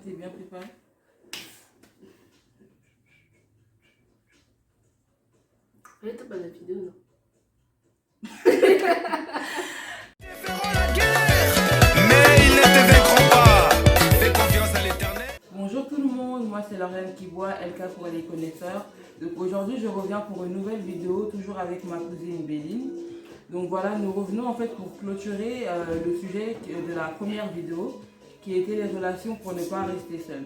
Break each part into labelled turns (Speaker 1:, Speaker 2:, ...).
Speaker 1: t'es bien préparé?
Speaker 2: T'as pas la vidéo, non?
Speaker 1: Bonjour tout le monde, moi c'est Lauriane Kibois, LK pour les connaisseurs. Donc aujourd'hui je reviens pour une nouvelle vidéo, toujours avec ma cousine Béline. Donc voilà, nous revenons en fait pour clôturer le sujet de la première vidéo, qui était les relations pour ne pas rester seul.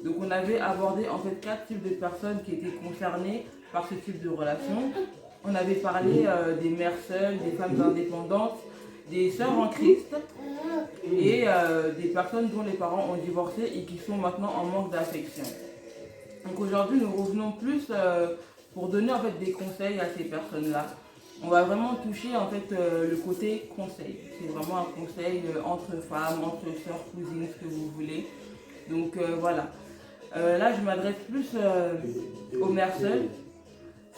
Speaker 1: Donc on avait abordé en fait 4 types de personnes qui étaient concernées par ce type de relation. On avait parlé des mères seules, des femmes indépendantes, des sœurs en Christ et des personnes dont les parents ont divorcé et qui sont maintenant en manque d'affection. Donc aujourd'hui nous revenons plus pour donner en fait des conseils à ces personnes-là. On va vraiment toucher en fait le côté conseil. C'est vraiment un conseil entre femmes, entre sœurs, cousines, ce que vous voulez. Donc voilà. Là je m'adresse plus aux mères seules.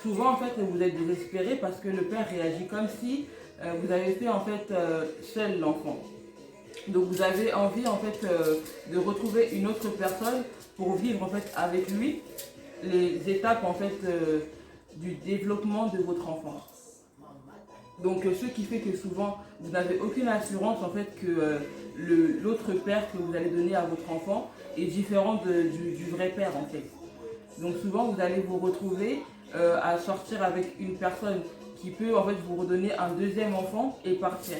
Speaker 1: Souvent en fait vous êtes désespérés parce que le père réagit comme si vous avez fait en fait seul l'enfant. Donc vous avez envie en fait de retrouver une autre personne pour vivre en fait avec lui les étapes en fait du développement de votre enfant. Donc ce qui fait que souvent vous n'avez aucune assurance en fait que l'autre père que vous allez donner à votre enfant est différent du vrai père en fait. Donc souvent vous allez vous retrouver à sortir avec une personne qui peut en fait vous redonner un deuxième enfant et partir.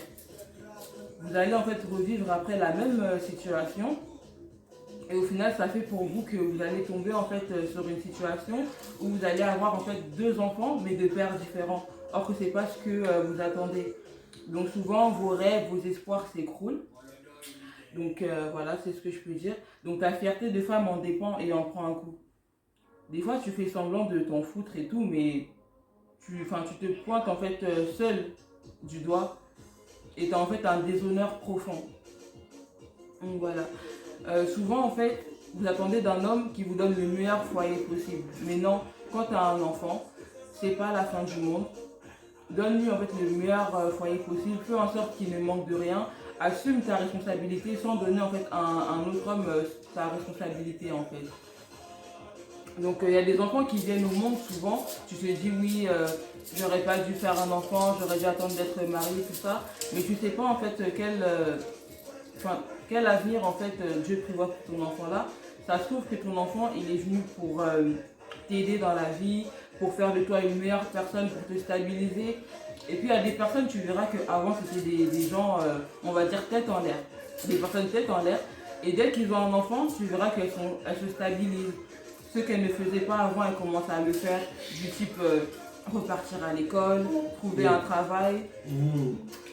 Speaker 1: Vous allez en fait revivre après la même situation et au final ça fait pour vous que vous allez tomber en fait sur une situation où vous allez avoir en fait 2 enfants mais de pères différents, or que c'est pas ce que vous attendez. Donc souvent vos rêves, vos espoirs s'écroulent. Donc voilà, c'est ce que je peux dire. Donc ta fierté de femme en dépend et en prend un coup. Des fois tu fais semblant de t'en foutre et tout, mais tu te pointes en fait seul du doigt et tu as en fait un déshonneur profond. Donc voilà. Souvent en fait, vous attendez d'un homme qui vous donne le meilleur foyer possible. Mais non, quand tu as un enfant, c'est pas la fin du monde. Donne-lui en fait le meilleur foyer possible, fais en sorte qu'il ne manque de rien, assume ta responsabilité sans donner en fait à un autre homme sa responsabilité en fait. Donc il y a des enfants qui viennent au monde souvent, tu te dis oui, j'aurais pas dû faire un enfant, j'aurais dû attendre d'être mariée, tout ça, mais tu sais pas en fait quel avenir en fait Dieu prévoit pour ton enfant là. Ça se trouve que ton enfant il est venu pour t'aider dans la vie, pour faire de toi une meilleure personne, pour te stabiliser. Et puis il y a des personnes, tu verras qu'avant c'était des gens, on va dire tête en l'air, des personnes tête en l'air, et dès qu'ils ont un enfant, tu verras qu'elles se stabilisent. Ce qu'elles ne faisaient pas avant, elles commencent à le faire, du type repartir à l'école, trouver un travail,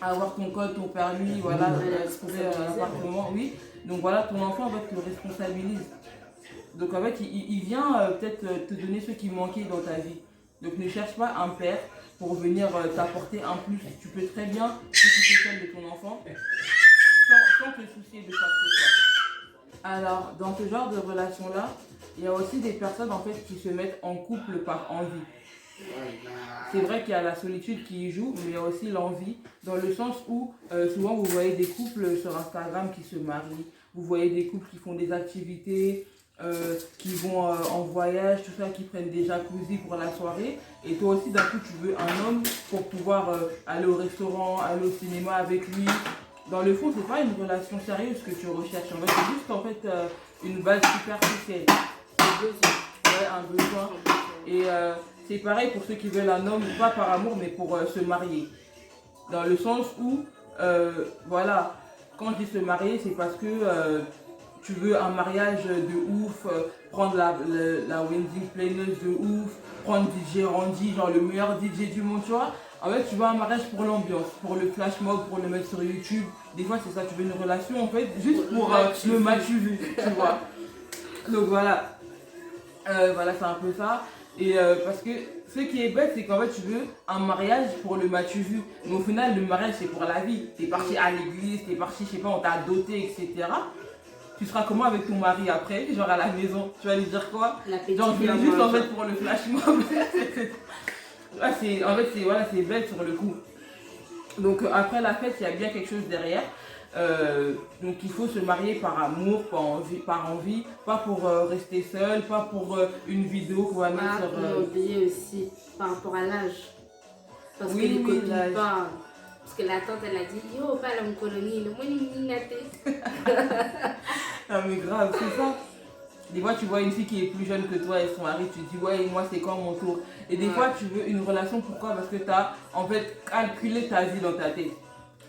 Speaker 1: avoir ton code, ton permis, voilà, trouver un appartement, oui. Donc voilà, ton enfant en fait te responsabilise. Donc en fait, il vient peut-être te donner ce qui manquait dans ta vie. Donc ne cherche pas un père pour venir t'apporter un plus. Tu peux très bien t'occuper seul de ton enfant sans te soucier de quoi que ce soit. Alors, dans ce genre de relation-là, il y a aussi des personnes en fait qui se mettent en couple par envie. C'est vrai qu'il y a la solitude qui y joue, mais il y a aussi l'envie, dans le sens où souvent vous voyez des couples sur Instagram qui se marient, vous voyez des couples qui font des activités, qui vont en voyage, tout ça, qui prennent des jacuzzis pour la soirée, et toi aussi d'un coup tu veux un homme pour pouvoir aller au restaurant, aller au cinéma avec lui. Dans le fond, c'est pas une relation sérieuse que tu recherches, en fait, c'est juste en fait une base superficielle. Ouais, un besoin. Et c'est pareil pour ceux qui veulent un homme, pas par amour, mais pour se marier. Dans le sens où, voilà, quand je dis se marier, c'est parce que tu veux un mariage de ouf, prendre la wedding planeuse de ouf, prendre DJ Randy, genre le meilleur DJ du monde, tu vois. En fait, tu veux un mariage pour l'ambiance, pour le flash mob, pour le mettre sur YouTube. Des fois, c'est ça, tu veux une relation, en fait, juste pour le match vu, tu vois. Donc voilà. Voilà, c'est un peu ça. Et parce que ce qui est bête, c'est qu'en fait, tu veux un mariage pour le match vu. Mais au final, le mariage, c'est pour la vie. T'es parti à l'église, t'es parti, je sais pas, on t'a doté, etc. Tu seras comment avec ton mari après, genre à la maison? Tu vas lui dire quoi? Genre, je viens juste en fait pour le flash mob. En fait, c'est bête sur le coup. Donc après la fête, il y a bien quelque chose derrière. Donc il faut se marier par amour, par envie, pas pour rester seul, pas pour une vidéo qu'on va mettre sur...
Speaker 2: On a oublié aussi par rapport à l'âge. Parce que
Speaker 1: Oui,
Speaker 2: les
Speaker 1: oui,
Speaker 2: copines parlent. Parce que la tante, elle a dit, yo, pas la colonie, le moins
Speaker 1: Ah mais grave, c'est ça. Des fois, tu vois une fille qui est plus jeune que toi et son mari, tu te dis, ouais, moi, c'est quand mon tour. Et des fois, tu veux une relation, pourquoi? Parce que tu as, en fait, calculé ta vie dans ta tête.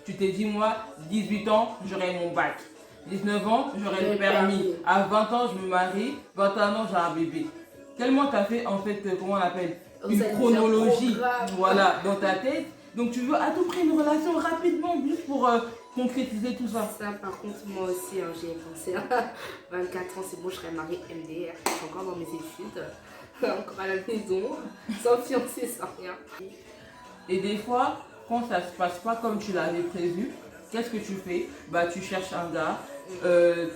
Speaker 1: Tu t'es dit, moi, 18 ans, j'aurai mon bac. 19 ans, j'aurai le permis. À 20 ans, je me marie. 21 ans, j'ai un bébé. Tellement tu as fait, en fait, comment on appelle? Une chronologie, voilà, dans ta tête. Donc, tu veux à tout prix une relation rapidement, juste pour concrétiser tout ça.
Speaker 2: Ça, par contre, moi aussi, hein, j'y ai pensé. 24 ans, c'est bon, je serai mariée MDR. Je suis encore dans mes études, encore à la maison, sans fiancé, sans rien.
Speaker 1: Et des fois, quand ça se passe pas comme tu l'avais prévu, qu'est-ce que tu fais? Bah, tu cherches un gars,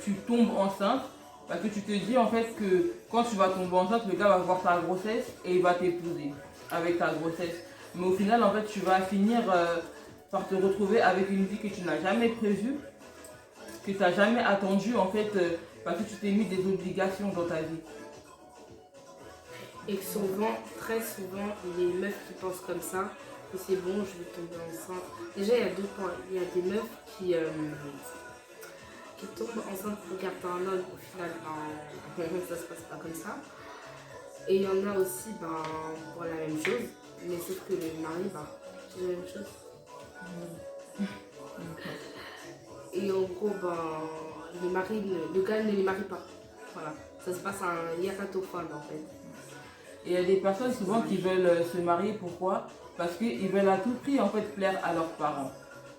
Speaker 1: tu tombes enceinte, parce que tu te dis en fait que quand tu vas tomber enceinte, le gars va voir ta grossesse et il va t'épouser avec ta grossesse. Mais au final, en fait, tu vas finir par te retrouver avec une vie que tu n'as jamais prévue, que tu n'as jamais attendue en fait, parce que tu t'es mis des obligations dans ta vie.
Speaker 2: Et souvent, très souvent, les meufs qui pensent comme ça, que c'est bon, je vais tomber enceinte. Déjà, il y a deux points. Il y a des meufs qui tombent enceintes pour garder un homme. Au final, ça se passe pas comme ça. Et il y en a aussi pour la même chose, mais sauf que le mari, c'est la même chose. Et en gros, le gars ne les marie pas. Voilà. Ça se passe un hiératophone en fait.
Speaker 1: Et il y a des personnes souvent qui veulent se marier, pourquoi? Parce qu'ils veulent à tout prix en fait plaire à leurs parents.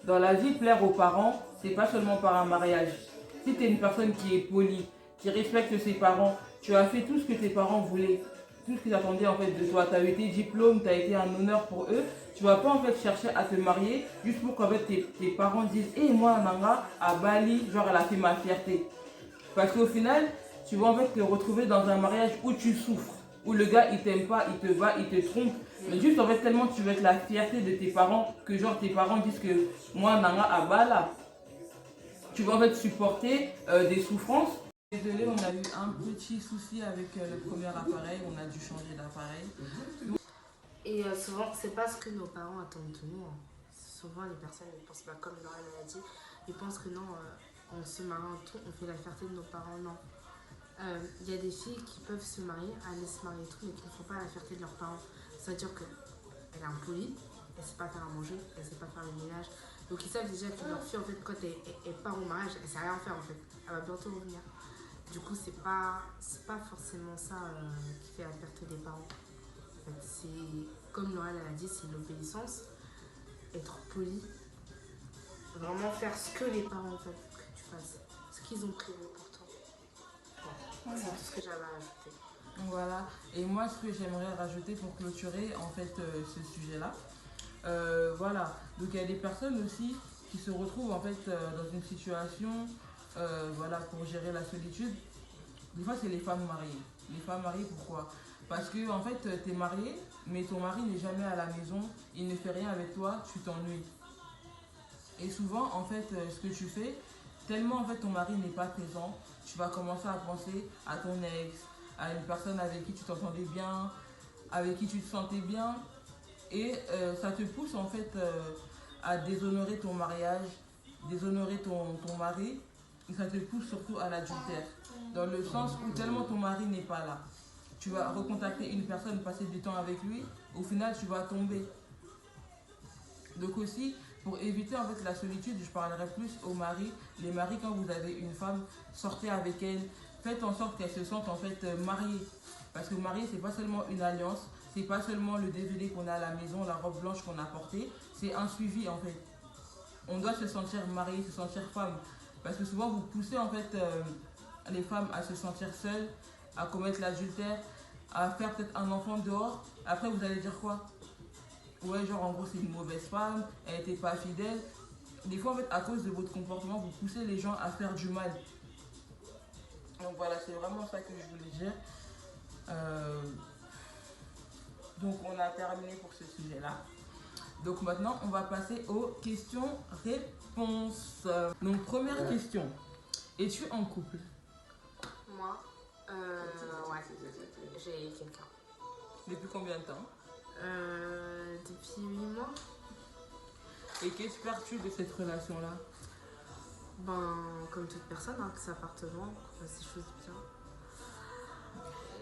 Speaker 1: Dans la vie, plaire aux parents, c'est pas seulement par un mariage. Si tu es une personne qui est polie, qui respecte ses parents, tu as fait tout ce que tes parents voulaient, tout ce qu'ils attendaient en fait de toi. Tu as eu tes diplômes, tu as été un honneur pour eux. Tu vas pas en fait chercher à te marier juste pour qu'en fait tes parents disent « Eh, moi, Nanga, à Bali, genre elle a fait ma fierté. » Parce qu'au final, tu vas en fait te retrouver dans un mariage où tu souffres, où le gars il t'aime pas, il te va, il te trompe. Mais juste en fait tellement tu veux être la fierté de tes parents que genre tes parents disent que moi Nanga à Bala, tu vas en fait supporter des souffrances. Désolé, on a eu un petit souci avec le premier appareil, on a dû changer d'appareil.
Speaker 2: Et souvent, c'est pas ce que nos parents attendent de nous. Hein. Souvent, les personnes ne pensent pas comme Laura l'a dit. Ils pensent que non, on se marie en tout, on fait la fierté de nos parents. Non. Il y a des filles qui peuvent se marier, aller se marier et tout, mais qui ne font pas la fierté de leurs parents. C'est-à-dire qu'elle est impolie, elle ne sait pas faire à manger, elle ne sait pas faire le ménage. Donc ils savent déjà que leur fille, en fait, quand elle part au mariage, elle ne sait rien faire en fait. Elle va bientôt revenir. Du coup, c'est pas forcément ça qui fait la fierté des parents. En fait, c'est, comme Laura l'a dit, c'est l'obéissance, être poli, vraiment faire ce que les parents veulent que tu fasses, ce qu'ils ont prévu pour toi. Bon, c'est tout ce que j'avais à ajouter.
Speaker 1: Voilà, et moi ce que j'aimerais rajouter pour clôturer en fait ce sujet-là, voilà, donc il y a des personnes aussi qui se retrouvent en fait dans une situation, voilà, pour gérer la solitude. Des fois c'est les femmes mariées. Les femmes mariées pourquoi? Parce que en fait tu es marié, mais ton mari n'est jamais à la maison, il ne fait rien avec toi, tu t'ennuies. Et souvent en fait ce que tu fais, tellement en fait ton mari n'est pas présent, tu vas commencer à penser à ton ex, à une personne avec qui tu t'entendais bien, avec qui tu te sentais bien. Et ça te pousse en fait à déshonorer ton mariage, déshonorer ton mari. Et ça te pousse surtout à l'adultère. Dans le sens où tellement ton mari n'est pas là, tu vas recontacter une personne, passer du temps avec lui, au final tu vas tomber. Donc aussi, pour éviter en fait la solitude, je parlerai plus aux maris. Les maris, quand vous avez une femme, sortez avec elle. Faites en sorte qu'elle se sente en fait mariée. Parce que mariée, c'est pas seulement une alliance, c'est pas seulement le défilé qu'on a à la maison, la robe blanche qu'on a portée, c'est un suivi en fait. On doit se sentir mariée, se sentir femme. Parce que souvent vous poussez en fait les femmes à se sentir seules, à commettre l'adultère, à faire peut-être un enfant dehors. Après vous allez dire quoi? Ouais, genre en gros c'est une mauvaise femme, elle n'était pas fidèle. Des fois en fait à cause de votre comportement, vous poussez les gens à faire du mal. Donc voilà, c'est vraiment ça que je voulais dire. Donc on a terminé pour ce sujet-là. Donc maintenant, on va passer aux questions-réponses. Donc première question, es-tu en couple?
Speaker 2: Moi, ouais, j'ai quelqu'un.
Speaker 1: Depuis combien de temps?
Speaker 2: Depuis 8 mois.
Speaker 1: Et qu'espères-tu de cette relation-là?
Speaker 2: Ben, comme toute personne, hein, que ça parte loin, qu'on fasse des choses bien.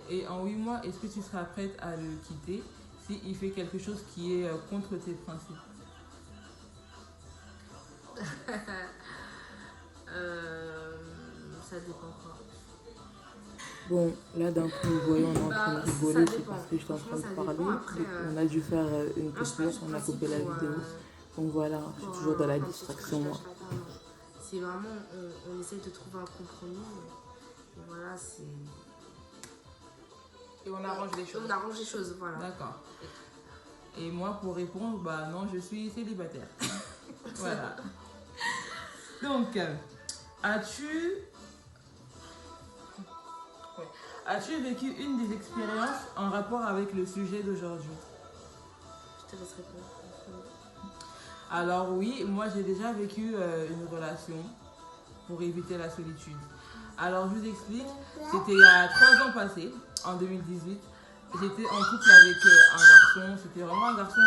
Speaker 1: Et en 8 mois, est-ce que tu seras prête à le quitter s'il fait quelque chose qui est contre tes principes?
Speaker 2: Ça dépend quoi.
Speaker 1: Bon, là d'un coup, vous voyez, on est en train de rigoler, c'est
Speaker 2: dépend.
Speaker 1: parce que j'étais en train de
Speaker 2: Franchement, ça
Speaker 1: parler.
Speaker 2: dépend. Après,
Speaker 1: On a dû faire une
Speaker 2: moi, je
Speaker 1: coupure,
Speaker 2: pars du
Speaker 1: on a
Speaker 2: principe
Speaker 1: coupé la
Speaker 2: où,
Speaker 1: vidéo. Donc voilà, je suis toujours dans la distraction, moi.
Speaker 2: C'est vraiment, on essaie de trouver un compromis. Et voilà, c'est.
Speaker 1: Et on arrange les choses.
Speaker 2: On arrange les choses, voilà.
Speaker 1: D'accord. Et moi, pour répondre, bah non, je suis célibataire. Voilà. Donc, as-tu vécu une des expériences en rapport avec le sujet d'aujourd'hui?
Speaker 2: Je te laisse répondre.
Speaker 1: Alors oui, moi j'ai déjà vécu une relation pour éviter la solitude. Alors je vous explique, c'était il y a 3 ans passés, en 2018. J'étais en couple avec un garçon, c'était vraiment un garçon,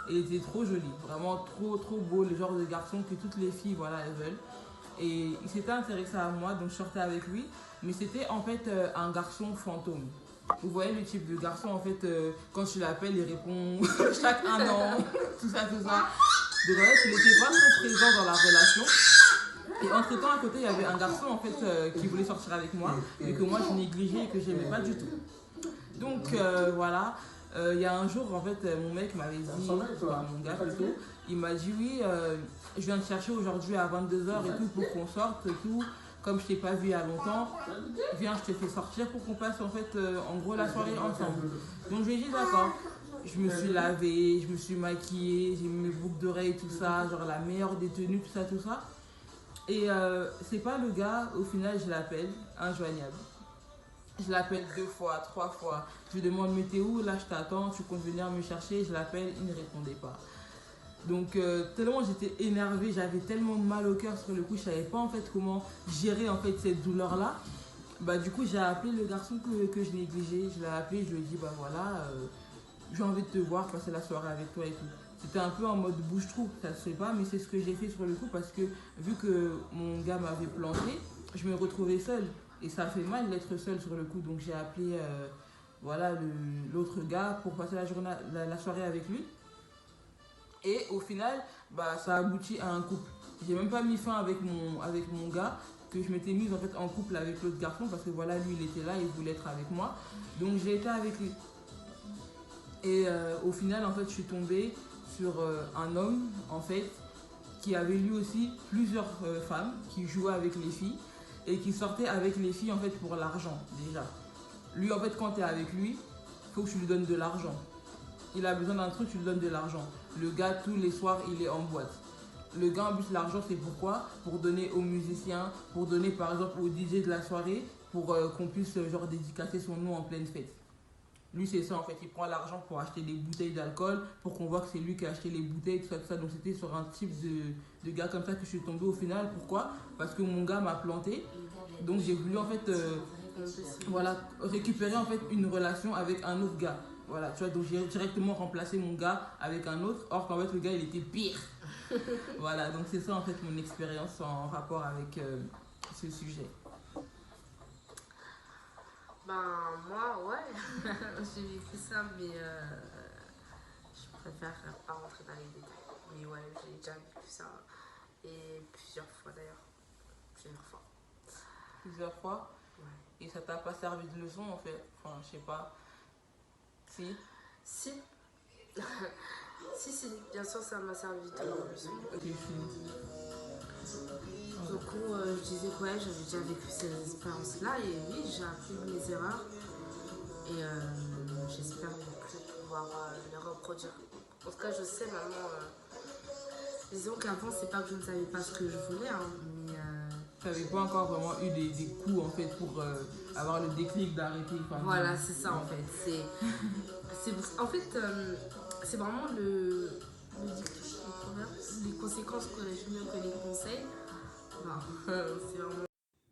Speaker 1: il était trop joli, vraiment trop beau, le genre de garçon que toutes les filles, voilà, elles veulent. Et il s'était intéressé à moi, donc je sortais avec lui, mais c'était en fait un garçon fantôme. Vous voyez le type de garçon, en fait, quand tu l'appelles, il répond chaque 1 an, tout ça. Donc en fait, il n'était pas trop présent dans la relation. Et entre temps, à côté, il y avait un garçon en fait qui voulait sortir avec moi, mais que moi je négligeais et que je n'aimais pas du tout. Donc voilà, il y a un jour, en fait, mon mec m'avait dit, enfin, mon gars plutôt, il m'a dit oui, je viens te chercher aujourd'hui à 22 h et tout pour qu'on sorte et tout. Comme je t'ai pas vu il y a longtemps, viens, je te fais sortir pour qu'on passe en fait, en gros, la soirée ensemble. Donc je lui ai dit d'accord. Je me suis lavée, je me suis maquillée, j'ai mis mes boucles d'oreilles, tout ça, genre la meilleure des tenues, tout ça. Et c'est pas le gars, au final, je l'appelle injoignable. Je l'appelle 2 fois, 3 fois. Je lui demande, mais t'es où? Là, je t'attends, tu comptes venir me chercher. Je l'appelle, il ne répondait pas. Donc, tellement j'étais énervée, j'avais tellement mal au cœur sur le coup, je savais pas en fait comment gérer en fait cette douleur-là. Bah, du coup, j'ai appelé le garçon que je négligeais. Je l'ai appelé, je lui ai dit, bah voilà, j'ai envie de te voir, passer la soirée avec toi et tout. C'était un peu en mode bouche-trou, ça se fait pas, mais c'est ce que j'ai fait sur le coup parce que vu que mon gars m'avait planté, je me retrouvais seule. Et ça fait mal d'être seule sur le coup, donc j'ai appelé voilà, l'autre gars pour passer la soirée avec lui. Et au final, bah, ça a abouti à un couple. J'ai même pas mis fin avec mon gars, que je m'étais mise en fait en couple avec l'autre garçon parce que voilà, lui il était là, il voulait être avec moi. Donc j'ai été avec lui. Et au final, en fait, je suis tombée sur un homme, en fait, qui avait lui aussi plusieurs femmes qui jouaient avec les filles et qui sortait avec les filles en fait pour l'argent déjà. Lui en fait quand tu es avec lui, il faut que tu lui donnes de l'argent. Il a besoin d'un truc, tu lui donnes de l'argent. Le gars tous les soirs il est en boîte. Le gars en plus l'argent c'est pourquoi? Pour donner aux musiciens, pour donner par exemple au DJ de la soirée, pour qu'on puisse genre dédicacer son nom en pleine fête. Lui c'est ça en fait, il prend l'argent pour acheter des bouteilles d'alcool, pour qu'on voit que c'est lui qui a acheté les bouteilles, tout ça. Donc c'était sur un type de gars comme ça que je suis tombée au final. Pourquoi? Parce que mon gars m'a planté. Donc j'ai voulu en fait voilà, récupérer en fait une relation avec un autre gars. Voilà, tu vois, donc j'ai directement remplacé mon gars avec un autre, or qu'en fait le gars il était pire. Voilà, donc c'est ça en fait mon expérience en rapport avec ce sujet.
Speaker 2: Ben, moi, ouais, j'ai vécu ça, mais je préfère pas rentrer dans les détails. Mais ouais, j'ai déjà vécu ça, et plusieurs fois d'ailleurs. Plusieurs fois.
Speaker 1: Plusieurs fois?
Speaker 2: Ouais.
Speaker 1: Et ça t'a pas servi de leçon en fait? Enfin, je sais pas. Si?
Speaker 2: Si. si, bien sûr, ça m'a servi de leçon.
Speaker 1: Ok,
Speaker 2: Du coup, je disais que ouais, j'avais déjà vécu ces expériences-là et oui, j'ai appris de mes erreurs et j'espère ne plus pouvoir les reproduire. En tout cas, je sais maintenant, disons qu'avant, c'est pas que je ne savais pas ce que je voulais, hein, mais...
Speaker 1: Tu n'avais pas encore vraiment eu des coups en fait pour avoir le déclic d'arrêter.
Speaker 2: Voilà, c'est ça en fait. En fait, c'est vraiment Le dicton, le proverbe, les conséquences connaissent mieux que les conseils. Non, c'est vraiment.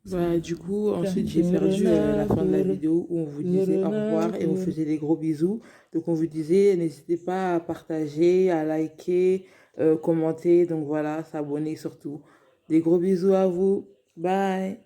Speaker 1: Voilà, du coup, ensuite j'ai perdu la fin de la vidéo où on vous disait au revoir et on faisait des gros bisous. Donc on vous disait, n'hésitez pas à partager, à liker, commenter. Donc voilà, s'abonner surtout. Des gros bisous à vous. Bye.